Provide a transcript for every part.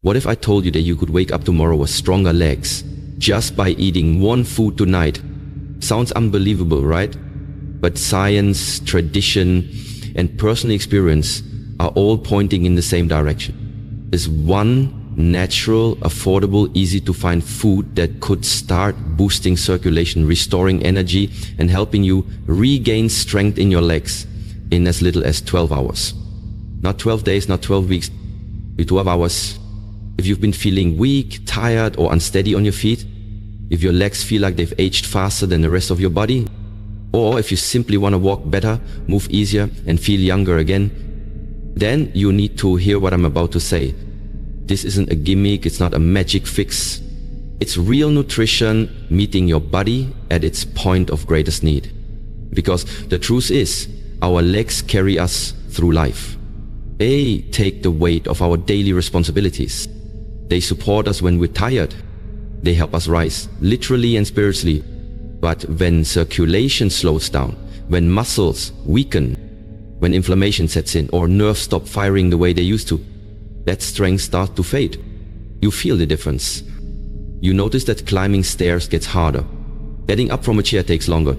What if I told you that you could wake up tomorrow with stronger legs just by eating one food tonight? Sounds unbelievable, right? But science, tradition, and personal experience are all pointing in the same direction. There's one natural, affordable, easy to find food that could start boosting circulation, restoring energy, and helping you regain strength in your legs in as little as 12 hours. Not 12 days, not 12 weeks, 12 hours. If you've been feeling weak, tired, or unsteady on your feet, if your legs feel like they've aged faster than the rest of your body, or if you simply want to walk better, move easier, and feel younger again, then you need to hear what I'm about to say. This isn't a gimmick, it's not a magic fix. It's real nutrition meeting your body at its point of greatest need. Because the truth is, our legs carry us through life. They take the weight of our daily responsibilities. They support us when we're tired. They help us rise, literally and spiritually. But when circulation slows down, when muscles weaken, when inflammation sets in or nerves stop firing the way they used to, that strength starts to fade. You feel the difference. You notice that climbing stairs gets harder. Getting up from a chair takes longer.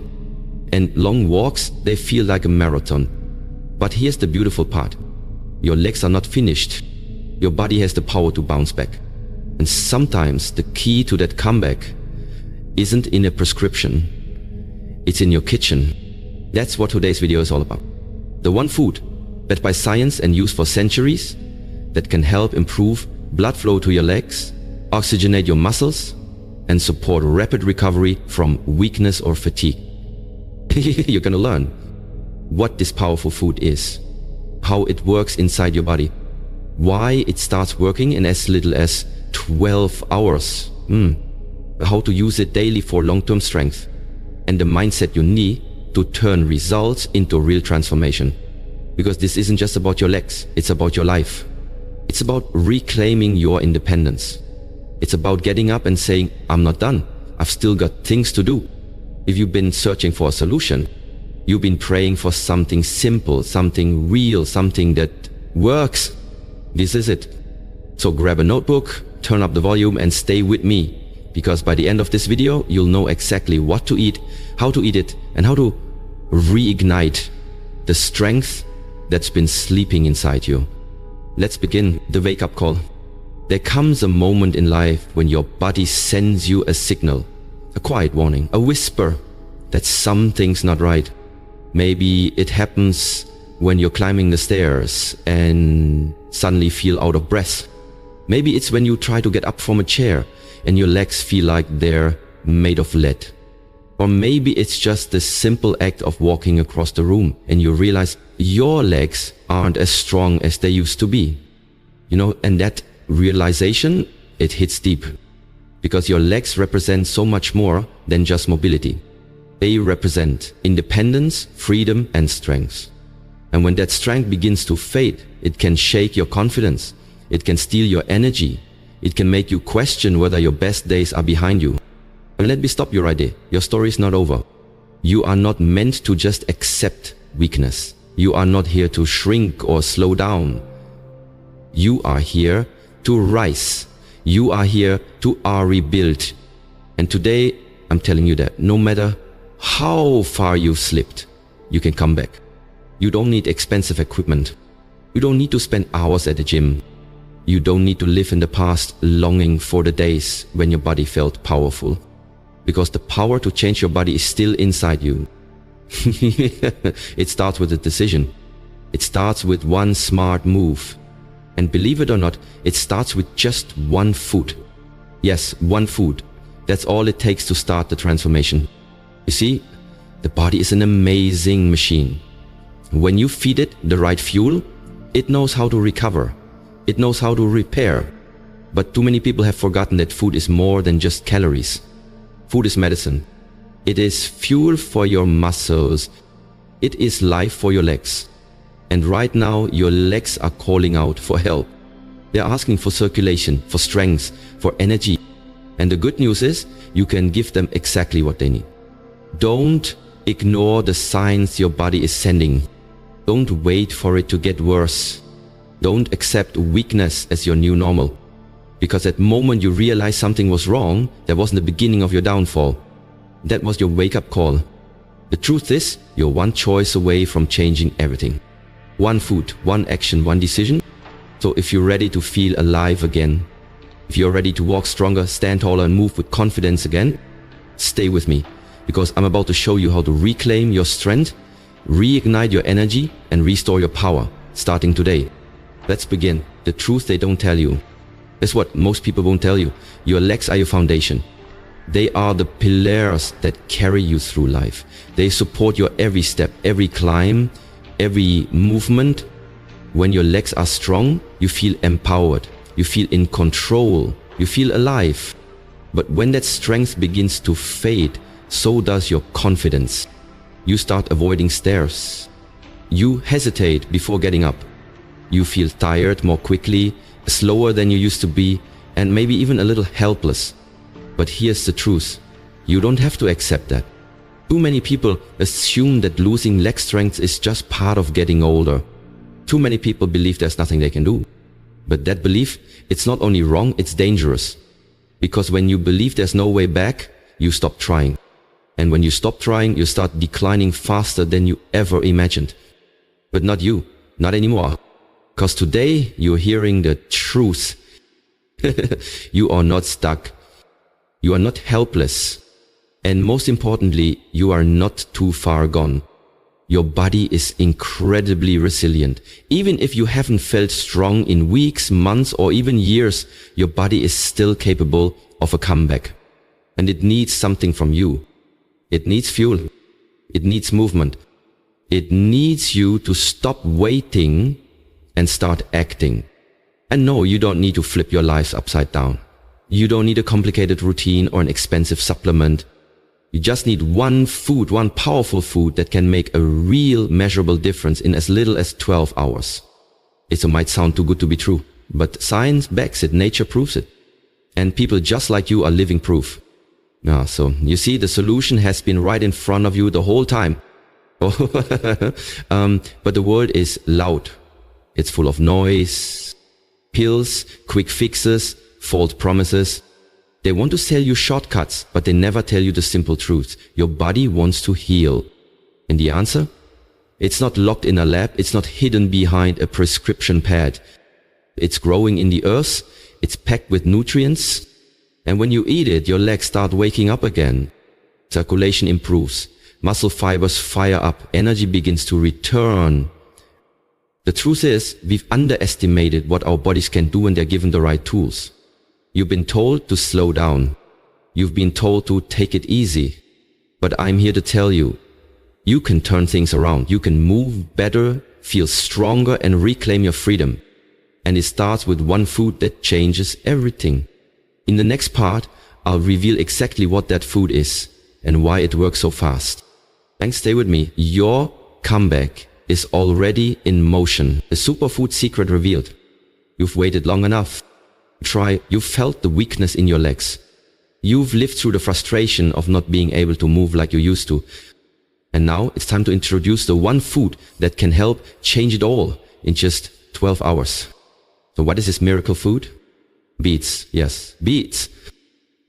And long walks, they feel like a marathon. But here's the beautiful part. Your legs are not finished. Your body has the power to bounce back. And sometimes the key to that comeback isn't in a prescription. It's in your kitchen. That's what today's video is all about. The one food that by science and used for centuries that can help improve blood flow to your legs, oxygenate your muscles, and support rapid recovery from weakness or fatigue. You're gonna learn what this powerful food is, how it works inside your body, why it starts working in as little as 12 hours, how to use it daily for long-term strength, and the mindset you need to turn results into real transformation. Because this isn't just about your legs, it's about your life. It's about reclaiming your independence. It's about getting up and saying, I'm not done. I've still got things to do. If you've been searching for a solution, you've been praying for something simple, something real, something that works. This is it. So grab a notebook, turn up the volume, and stay with me. Because by the end of this video, you'll know exactly what to eat, how to eat it, and how to reignite the strength that's been sleeping inside you. Let's begin the wake-up call. There comes a moment in life when your body sends you a signal, a quiet warning, a whisper that something's not right. Maybe it happens when you're climbing the stairs and suddenly feel out of breath. Maybe it's when you try to get up from a chair and your legs feel like they're made of lead. Or maybe it's just the simple act of walking across the room and you realize your legs aren't as strong as they used to be. You know, and that realization, it hits deep. Because your legs represent so much more than just mobility. They represent independence, freedom, and strength. And when that strength begins to fade, it can shake your confidence. It can steal your energy. It can make you question whether your best days are behind you. And let me stop you right there. Your story is not over. You are not meant to just accept weakness. You are not here to shrink or slow down. You are here to rise. You are here to rebuild. And today, I'm telling you that no matter how far you've slipped, you can come back. You don't need expensive equipment. You don't need to spend hours at the gym. You don't need to live in the past longing for the days when your body felt powerful. Because the power to change your body is still inside you. It starts with a decision. It starts with one smart move. And believe it or not, it starts with just one food. Yes, one food. That's all it takes to start the transformation. You see, the body is an amazing machine. When you feed it the right fuel, it knows how to recover. It knows how to repair. But too many people have forgotten that food is more than just calories. Food is medicine. It is fuel for your muscles. It is life for your legs. And right now, your legs are calling out for help. They're asking for circulation, for strength, for energy. And the good news is, you can give them exactly what they need. Don't ignore the signs your body is sending. Don't wait for it to get worse. Don't accept weakness as your new normal. Because at the moment you realize something was wrong, that wasn't the beginning of your downfall. That was your wake-up call. The truth is, you're one choice away from changing everything. One food, one action, one decision. So if you're ready to feel alive again, if you're ready to walk stronger, stand taller and move with confidence again, stay with me, because I'm about to show you how to reclaim your strength, reignite your energy and restore your power, starting today. Let's begin. The truth they don't tell you. That's what most people won't tell you. Your legs are your foundation. They are the pillars that carry you through life. They support your every step, every climb, every movement. When your legs are strong, you feel empowered. You feel in control. You feel alive. But when that strength begins to fade, so does your confidence. You start avoiding stairs. You hesitate before getting up. You feel tired more quickly, slower than you used to be, and maybe even a little helpless. But here's the truth. You don't have to accept that. Too many people assume that losing leg strength is just part of getting older. Too many people believe there's nothing they can do. But that belief, it's not only wrong, it's dangerous. Because when you believe there's no way back, you stop trying. And when you stop trying, you start declining faster than you ever imagined. But not you, not anymore. Because today you're hearing the truth. You are not stuck. You are not helpless. And most importantly, you are not too far gone. Your body is incredibly resilient. Even if you haven't felt strong in weeks, months, or even years, your body is still capable of a comeback. And it needs something from you. It needs fuel. It needs movement. It needs you to stop waiting and start acting. And no, you don't need to flip your lives upside down. You don't need a complicated routine or an expensive supplement. You just need one food, one powerful food that can make a real measurable difference in as little as 12 hours. It might sound too good to be true, but science backs it, nature proves it. And people just like you are living proof. So you see, the solution has been right in front of you the whole time. But the world is loud. It's full of noise, pills, quick fixes, false promises. They want to sell you shortcuts, but they never tell you the simple truth. Your body wants to heal. And the answer? It's not locked in a lab. It's not hidden behind a prescription pad. It's growing in the earth. It's packed with nutrients. And when you eat it, your legs start waking up again. Circulation improves. Muscle fibers fire up. Energy begins to return. The truth is, we've underestimated what our bodies can do when they're given the right tools. You've been told to slow down. You've been told to take it easy. But I'm here to tell you, you can turn things around. You can move better, feel stronger, and reclaim your freedom. And it starts with one food that changes everything. In the next part, I'll reveal exactly what that food is and why it works so fast. And stay with me. Your comeback is already in motion. The superfood secret revealed. You've waited long enough. You've felt the weakness in your legs. You've lived through the frustration of not being able to move like you used to. And now it's time to introduce the one food that can help change it all in just 12 hours. So what is this miracle food? Beets. Yes, beets.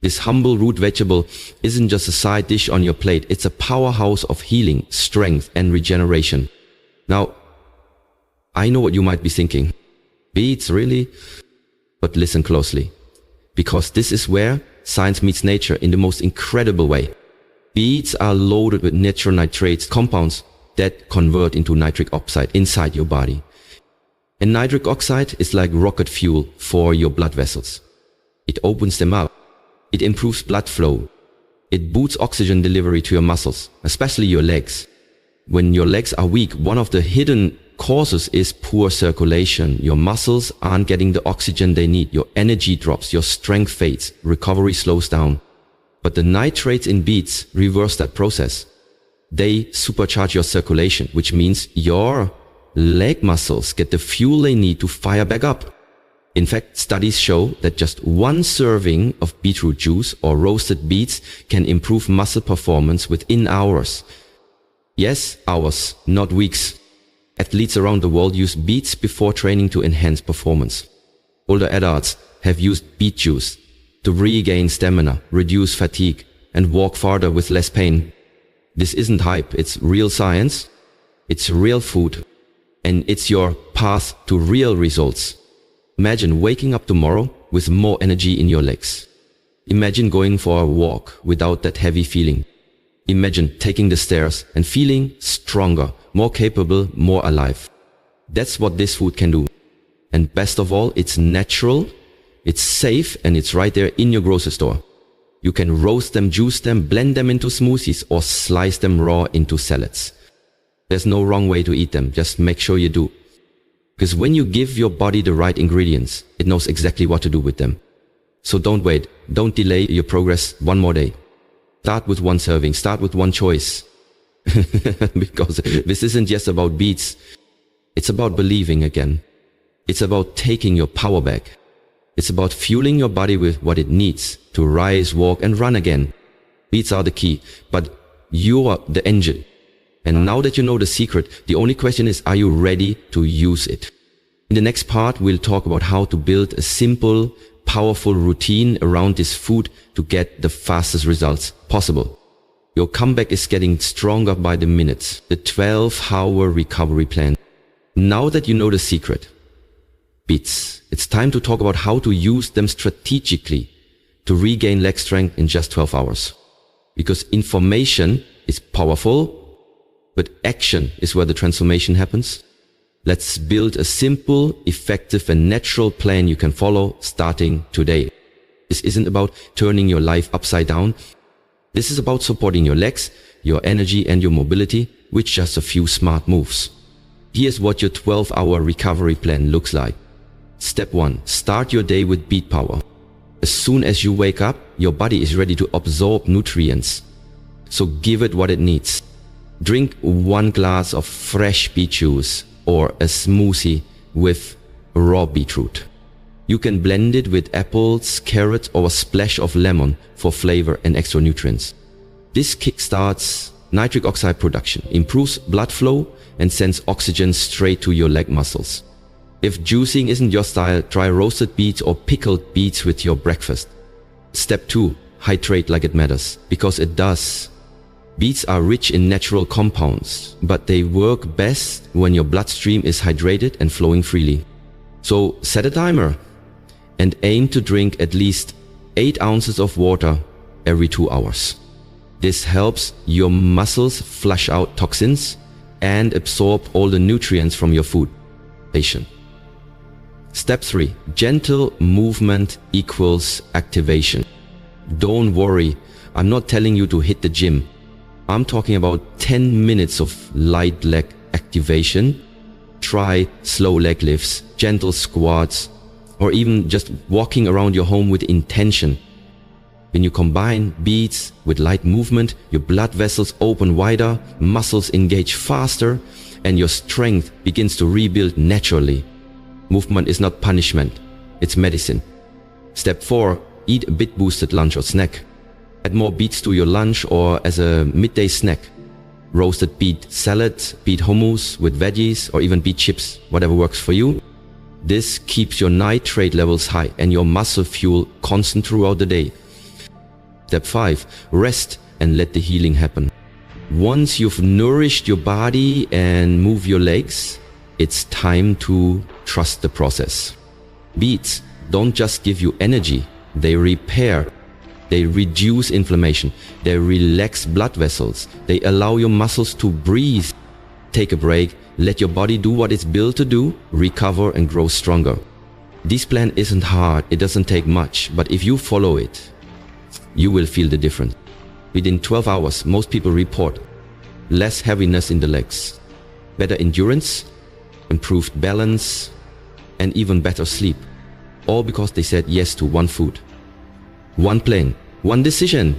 This humble root vegetable isn't just a side dish on your plate. It's a powerhouse of healing, strength, and regeneration. Now, I know what you might be thinking. Beets, really? But listen closely, because this is where science meets nature in the most incredible way. Beets are loaded with natural nitrates, compounds that convert into nitric oxide inside your body. And nitric oxide is like rocket fuel for your blood vessels. It opens them up. It improves blood flow. It boosts oxygen delivery to your muscles, especially your legs. When your legs are weak, one of the hidden causes is poor circulation. Your muscles aren't getting the oxygen they need. Your energy drops. Your strength fades. Recovery slows down. But the nitrates in beets reverse that process. They supercharge your circulation, which means your leg muscles get the fuel they need to fire back up. In fact, studies show that just one serving of beetroot juice or roasted beets can improve muscle performance within hours. Yes, hours, not weeks. Athletes around the world use beets before training to enhance performance. Older adults have used beet juice to regain stamina, reduce fatigue, and walk farther with less pain. This isn't hype, it's real science, it's real food, and it's your path to real results. Imagine waking up tomorrow with more energy in your legs. Imagine going for a walk without that heavy feeling. Imagine taking the stairs and feeling stronger, more capable, more alive. That's what this food can do. And best of all, it's natural, it's safe, and it's right there in your grocery store. You can roast them, juice them, blend them into smoothies, or slice them raw into salads. There's no wrong way to eat them, just make sure you do. Because when you give your body the right ingredients, it knows exactly what to do with them. So don't wait, don't delay your progress one more day. Start with one serving, start with one choice. Because this isn't just about beets, it's about believing again. It's about taking your power back. It's about fueling your body with what it needs to rise, walk, and run again. Beets are the key, but you are the engine. And now that you know the secret, the only question is, are you ready to use it? In the next part, we'll talk about how to build a simple, powerful routine around this food to get the fastest results possible. Your comeback is getting stronger by the minute. The 12-hour recovery plan. Now that you know the secret, beets, it's time to talk about how to use them strategically to regain leg strength in just 12 hours. Because information is powerful, but action is where the transformation happens. Let's build a simple, effective, and natural plan you can follow starting today. This isn't about turning your life upside down. This is about supporting your legs, your energy, and your mobility with just a few smart moves. Here's what your 12-hour recovery plan looks like. Step 1. Start your day with beet power. As soon as you wake up, your body is ready to absorb nutrients. So give it what it needs. Drink 1 glass of fresh beet juice or a smoothie with raw beetroot. You can blend it with apples, carrots, or a splash of lemon for flavor and extra nutrients. This kickstarts nitric oxide production, improves blood flow, and sends oxygen straight to your leg muscles. If juicing isn't your style, try roasted beets or pickled beets with your breakfast. Step 2. Hydrate like it matters, because it does. Beets are rich in natural compounds, but they work best when your bloodstream is hydrated and flowing freely. So set a timer and aim to drink at least 8 ounces of water every 2 hours. This helps your muscles flush out toxins and absorb all the nutrients from your food. Step 3. Gentle movement equals activation. Don't worry, I'm not telling you to hit the gym. I'm talking about 10 minutes of light leg activation. Try slow leg lifts, gentle squats, or even just walking around your home with intention. When you combine beets with light movement, your blood vessels open wider, muscles engage faster, and your strength begins to rebuild naturally. Movement is not punishment, it's medicine. Step 4. Eat a bit boosted lunch or snack. Add more beets to your lunch or as a midday snack. Roasted beet salad, beet hummus with veggies, or even beet chips, whatever works for you. This keeps your nitrate levels high and your muscle fuel constant throughout the day. Step 5. Rest and let the healing happen. Once you've nourished your body and moved your legs, it's time to trust the process. Beets don't just give you energy, they repair. They reduce inflammation, they relax blood vessels, they allow your muscles to breathe. Take a break, let your body do what it's built to do, recover and grow stronger. This plan isn't hard, it doesn't take much, but if you follow it, you will feel the difference. Within 12 hours, most people report less heaviness in the legs, better endurance, improved balance, and even better sleep. All because they said yes to one food. One plan, one decision.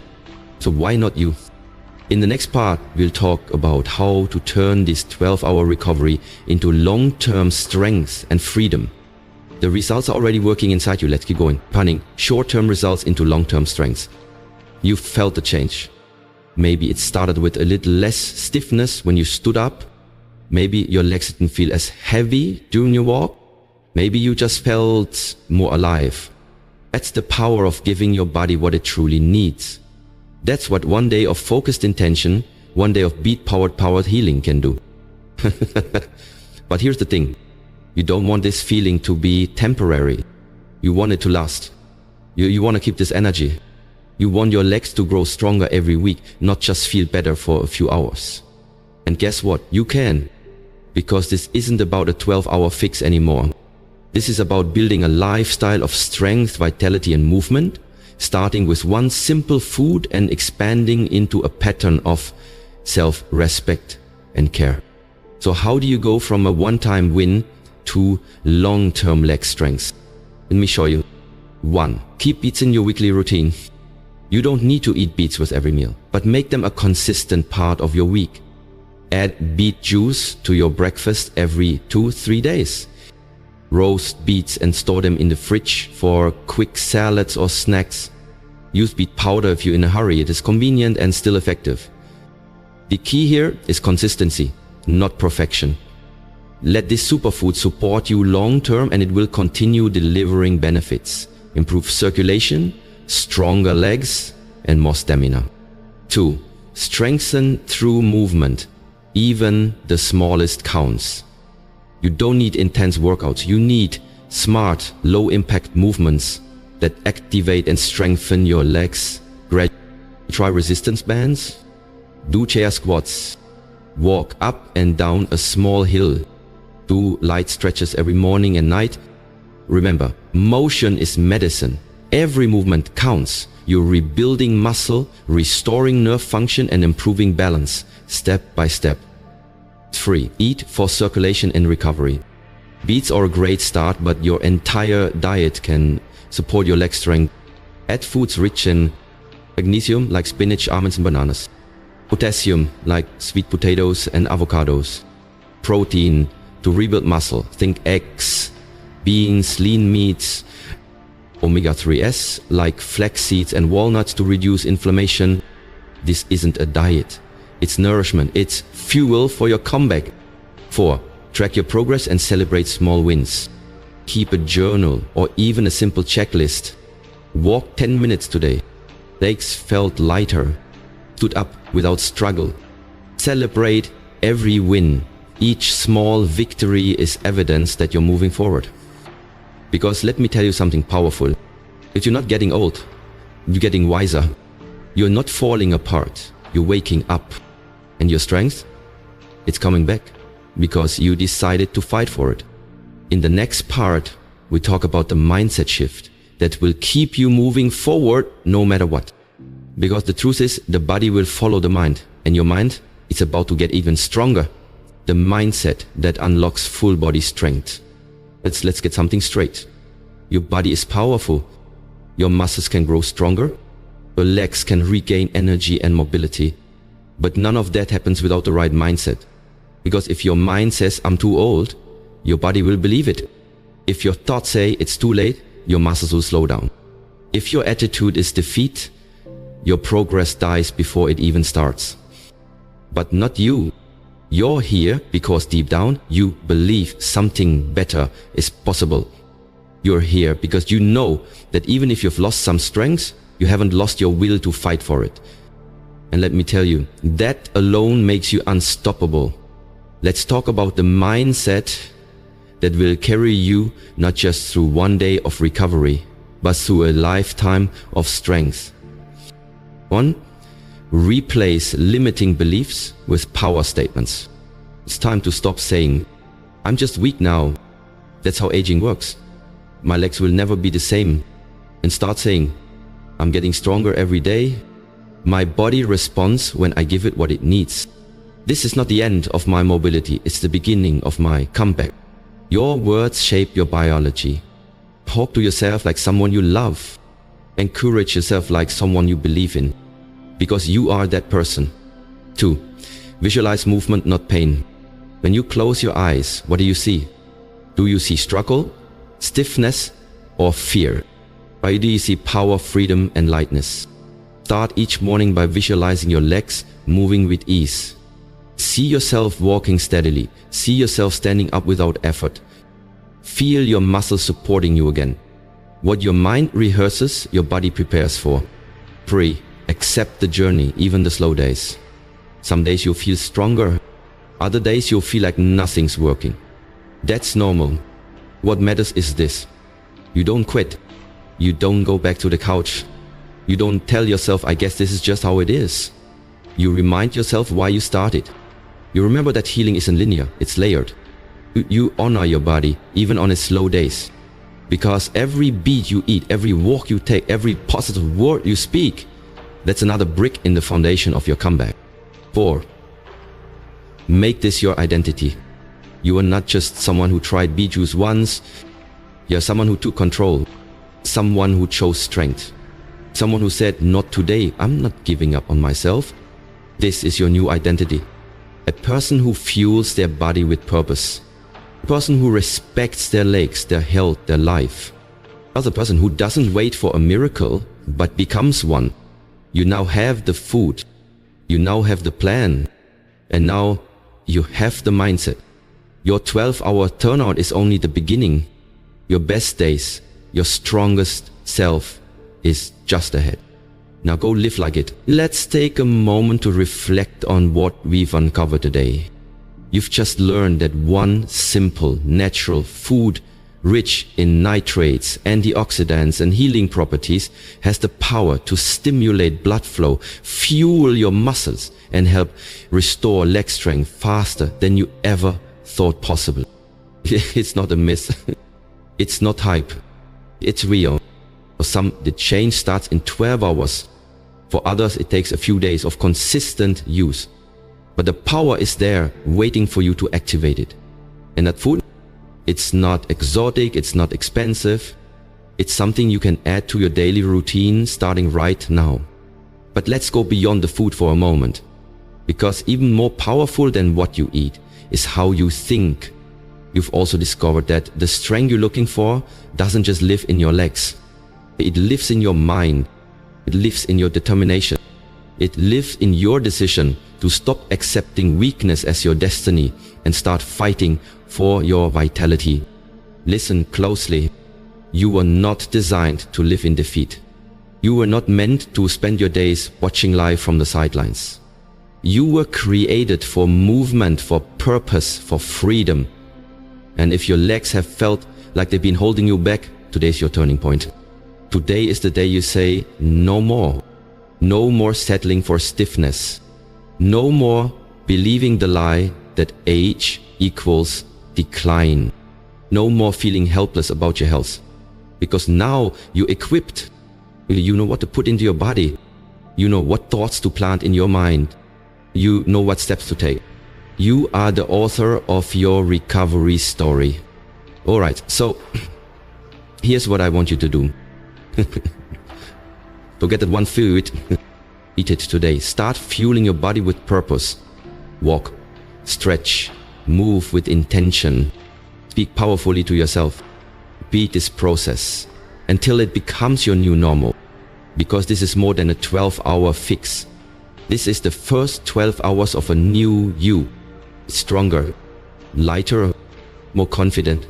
So why not you? In the next part, we'll talk about how to turn this 12-hour recovery into long-term strength and freedom. The results are already working inside you. Let's keep going. Turning short-term results into long-term strengths. You've felt the change. Maybe it started with a little less stiffness when you stood up. Maybe your legs didn't feel as heavy during your walk. Maybe you just felt more alive. That's the power of giving your body what it truly needs. That's what one day of focused intention, one day of beat-powered healing can do. But here's the thing. You don't want this feeling to be temporary. You want it to last. You want to keep this energy. You want your legs to grow stronger every week, not just feel better for a few hours. And guess what? You can. Because this isn't about a 12-hour fix anymore. This is about building a lifestyle of strength, vitality and movement, starting with one simple food and expanding into a pattern of self-respect and care. So how do you go from a one-time win to long-term leg strength? Let me show you. 1. Keep beets in your weekly routine. You don't need to eat beets with every meal, but make them a consistent part of your week. Add beet juice to your breakfast every 2-3 days. Roast beets and store them in the fridge for quick salads or snacks. Use beet powder if you're in a hurry. It is convenient and still effective. The key here is consistency, not perfection. Let this superfood support you long term and it will continue delivering benefits. Improve circulation, stronger legs and more stamina. 2. Strengthen through movement. Even the smallest counts. You don't need intense workouts. You need smart, low-impact movements that activate and strengthen your legs. Try resistance bands. Do chair squats. Walk up and down a small hill. Do light stretches every morning and night. Remember, motion is medicine. Every movement counts. You're rebuilding muscle, restoring nerve function and improving balance, step by step. 3. Eat for circulation and recovery. Beets are a great start, but your entire diet can support your leg strength. Add foods rich in magnesium like spinach, almonds and bananas. Potassium like sweet potatoes and avocados. Protein to rebuild muscle. Think eggs, beans, lean meats. Omega-3s like flax seeds and walnuts to reduce inflammation. This isn't a diet. It's nourishment. It's fuel for your comeback. 4. Track your progress and celebrate small wins. Keep a journal or even a simple checklist. Walk 10 minutes today. Legs felt lighter. Stood up without struggle. Celebrate every win. Each small victory is evidence that you're moving forward. Because let me tell you something powerful. If you're not getting old, you're getting wiser. You're not falling apart. You're waking up. And your strength? It's coming back because you decided to fight for it. In the next part, we talk about the mindset shift that will keep you moving forward no matter what. Because the truth is, the body will follow the mind, and your mind is about to get even stronger. The mindset that unlocks full body strength. Let's get something straight. Your body is powerful. Your muscles can grow stronger. Your legs can regain energy and mobility. But none of that happens without the right mindset. Because if your mind says, I'm too old, your body will believe it. If your thoughts say it's too late, your muscles will slow down. If your attitude is defeat, your progress dies before it even starts. But not you. You're here because deep down you believe something better is possible. You're here because you know that even if you've lost some strengths, you haven't lost your will to fight for it. And let me tell you, that alone makes you unstoppable. Let's talk about the mindset that will carry you not just through one day of recovery, but through a lifetime of strength. 1. Replace limiting beliefs with power statements. It's time to stop saying, I'm just weak now. That's how aging works. My legs will never be the same. And start saying, I'm getting stronger every day. My body responds when I give it what it needs. This is not the end of my mobility, it's the beginning of my comeback. Your words shape your biology. Talk to yourself like someone you love. Encourage yourself like someone you believe in. Because you are that person. 2. Visualize movement, not pain. When you close your eyes, what do you see? Do you see struggle, stiffness, or fear? Or do you see power, freedom, and lightness? Start each morning by visualizing your legs moving with ease. See yourself walking steadily. See yourself standing up without effort. Feel your muscles supporting you again. What your mind rehearses, your body prepares for. 3. Accept the journey, even the slow days. Some days you'll feel stronger, other days you'll feel like nothing's working. That's normal. What matters is this: you don't quit. You don't go back to the couch. You don't tell yourself, I guess this is just how it is. You remind yourself why you started. You remember that healing isn't linear, it's layered. You honor your body, even on its slow days. Because every beat you eat, every walk you take, every positive word you speak, that's another brick in the foundation of your comeback. 4. Make this your identity. You are not just someone who tried bee juice once. You're someone who took control. Someone who chose strength. Someone who said, not today, I'm not giving up on myself. This is your new identity. A person who fuels their body with purpose. A person who respects their legs, their health, their life. Another person who doesn't wait for a miracle, but becomes one. You now have the food. You now have the plan. And now you have the mindset. Your 12-hour turnout is only the beginning. Your best days, your strongest self is just ahead. Now go live like it. Let's take a moment to reflect on what we've uncovered today. You've just learned that one simple, natural food rich in nitrates, antioxidants and healing properties has the power to stimulate blood flow, fuel your muscles and help restore leg strength faster than you ever thought possible. It's not a myth. It's not hype. It's real. For some, the change starts in 12 hours. For others, it takes a few days of consistent use. But the power is there, waiting for you to activate it. And that food, it's not exotic, it's not expensive. It's something you can add to your daily routine starting right now. But let's go beyond the food for a moment. Because even more powerful than what you eat is how you think. You've also discovered that the strength you're looking for doesn't just live in your legs. It lives in your mind. It lives in your determination. It lives in your decision to stop accepting weakness as your destiny and start fighting for your vitality. Listen closely. You were not designed to live in defeat. You were not meant to spend your days watching life from the sidelines. You were created for movement, for purpose, for freedom. And if your legs have felt like they've been holding you back, today's your turning point. Today is the day you say, no more. No more settling for stiffness. No more believing the lie that age equals decline. No more feeling helpless about your health. Because now you're equipped. You know what to put into your body. You know what thoughts to plant in your mind. You know what steps to take. You are the author of your recovery story. Alright, so here's what I want you to do. Forget that one food. Eat it today. Start fueling your body with purpose. Walk, stretch, move with intention. Speak powerfully to yourself. Repeat this process until it becomes your new normal. Because this is more than a 12-hour fix. This is the first 12 hours of a new you. Stronger, lighter, more confident,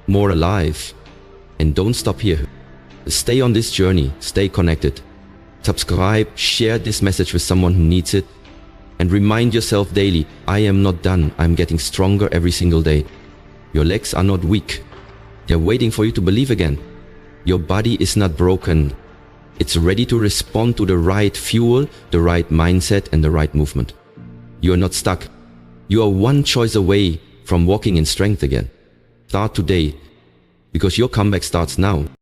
more alive. And don't stop here. Stay on this journey. Stay connected. Subscribe, share this message with someone who needs it. And remind yourself daily, I am not done. I'm getting stronger every single day. Your legs are not weak. They're waiting for you to believe again. Your body is not broken. It's ready to respond to the right fuel, the right mindset, and the right movement. You're not stuck. You are one choice away from walking in strength again. Start today, because your comeback starts now.